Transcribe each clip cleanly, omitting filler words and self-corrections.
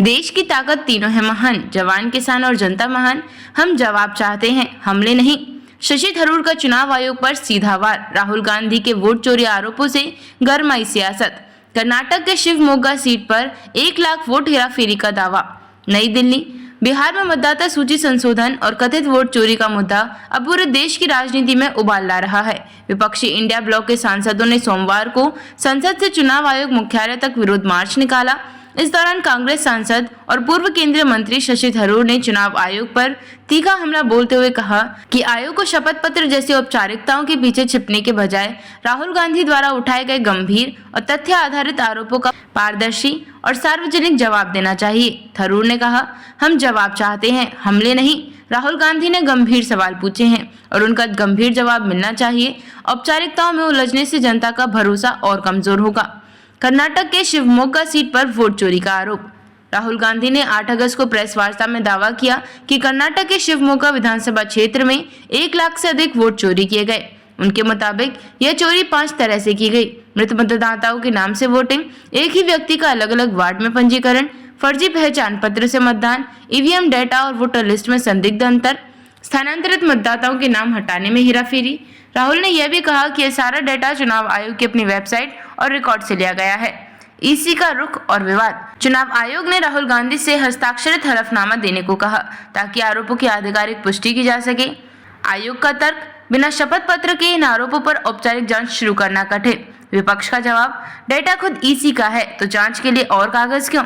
देश की ताकत तीनों है महान, जवान, किसान और जनता महान। हम जवाब चाहते हैं, हमले नहीं। शशि थरूर का चुनाव आयोग पर सीधा वार। राहुल गांधी के वोट चोरी आरोपों से गरमाई सियासत। कर्नाटक के शिवमोगा सीट पर 1 लाख वोट हेराफेरी का दावा। नई दिल्ली। बिहार में मतदाता सूची संशोधन और कथित वोट चोरी का मुद्दा अब पूरे देश की राजनीति में उबाल ला रहा है। विपक्षी इंडिया ब्लॉक के सांसदों ने सोमवार को संसद से चुनाव आयोग मुख्यालय तक विरोध मार्च निकाला। इस दौरान कांग्रेस सांसद और पूर्व केंद्रीय मंत्री शशि थरूर ने चुनाव आयोग पर तीखा हमला बोलते हुए कहा कि आयोग को शपथ पत्र जैसी औपचारिकताओं के पीछे छिपने के बजाय राहुल गांधी द्वारा उठाए गए गंभीर और तथ्य आधारित आरोपों का पारदर्शी और सार्वजनिक जवाब देना चाहिए। थरूर ने कहा, हम जवाब चाहते हैं, हमले नहीं। राहुल गांधी ने गंभीर सवाल पूछे हैं और उनका गंभीर जवाब मिलना चाहिए। औपचारिकताओं में उलझने से जनता का भरोसा और कमजोर होगा। कर्नाटक के शिवमोगा सीट पर वोट चोरी का आरोप। राहुल गांधी ने 8 अगस्त को प्रेस वार्ता में दावा किया कि कर्नाटक के शिवमोगा विधानसभा क्षेत्र में 1 लाख से अधिक वोट चोरी किए गए। उनके मुताबिक यह चोरी 5 तरह से की गई। मृत मतदाताओं के नाम से वोटिंग, एक ही व्यक्ति का अलग अलग वार्ड में पंजीकरण, फर्जी पहचान पत्र से मतदान, ईवीएम डेटा और वोटर लिस्ट में संदिग्ध अंतर, स्थानांतरित मतदाताओं के नाम हटाने में हेराफेरी। राहुल ने यह भी कहा कि यह सारा डेटा चुनाव आयोग की अपनी वेबसाइट और रिकॉर्ड से लिया गया है। ईसी का रुख और विवाद। चुनाव आयोग ने राहुल गांधी से हस्ताक्षरित हलफनामा देने को कहा ताकि आरोपों की आधिकारिक पुष्टि की जा सके। आयोग का तर्क, बिना शपथ पत्र के इन आरोपों पर औपचारिक जांच शुरू करना कठिन। विपक्ष का जवाब, डेटा खुद ईसी का है तो जांच के लिए और कागज क्यों।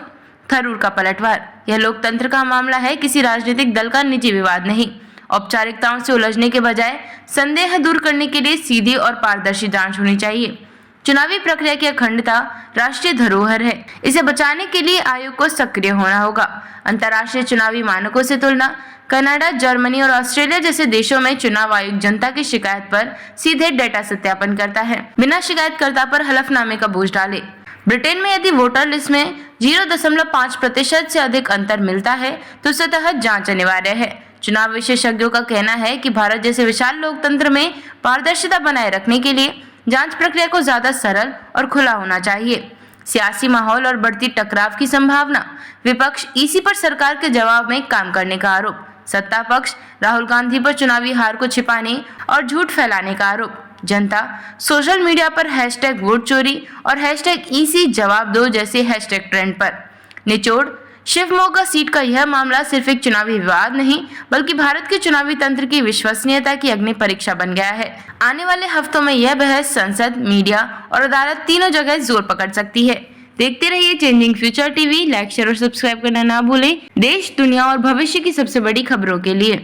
थरूर का पलटवार, यह लोकतंत्र का मामला है, किसी राजनीतिक दल का निजी विवाद नहीं। औपचारिकताओं से उलझने के बजाय संदेह दूर करने के लिए सीधी और पारदर्शी जांच होनी चाहिए। चुनावी प्रक्रिया की अखंडता राष्ट्रीय धरोहर है, इसे बचाने के लिए आयोग को सक्रिय होना होगा। अंतर्राष्ट्रीय चुनावी मानकों से तुलना। कनाडा, जर्मनी और ऑस्ट्रेलिया जैसे देशों में चुनाव आयोग जनता की शिकायत पर सीधे डेटा सत्यापन करता है, बिना शिकायतकर्ता पर हलफनामे का बोझ डाले। ब्रिटेन में यदि वोटर लिस्ट में 0.5% से अधिक अंतर मिलता है तो सतह जांच अनिवार्य है। चुनाव विशेषज्ञों का कहना है कि भारत जैसे विशाल लोकतंत्र में पारदर्शिता बनाए रखने के लिए जांच प्रक्रिया को ज्यादा सरल और खुला होना चाहिए। सियासी माहौल और बढ़ती टकराव की संभावना। विपक्ष, ईसी पर सरकार के जवाब में काम करने का आरोप। सत्ता पक्ष, राहुल गांधी पर चुनावी हार को छिपाने और झूठ फैलाने का आरोप। जनता, सोशल मीडिया पर हैशटैग वोट चोरी और हैशटैग ईसी जवाब दो जैसे हैशटैग ट्रेंड पर। निचोड़, शिवमोगा सीट का यह मामला सिर्फ एक चुनावी विवाद नहीं बल्कि भारत के चुनावी तंत्र की विश्वसनीयता की अग्नि परीक्षा बन गया है। आने वाले हफ्तों में यह बहस संसद, मीडिया और अदालत तीनों जगह जोर पकड़ सकती है। देखते रहिए changing future TV. Like, share और सब्सक्राइब करना ना भूलें। देश, दुनिया और भविष्य की सबसे बड़ी खबरों के लिए।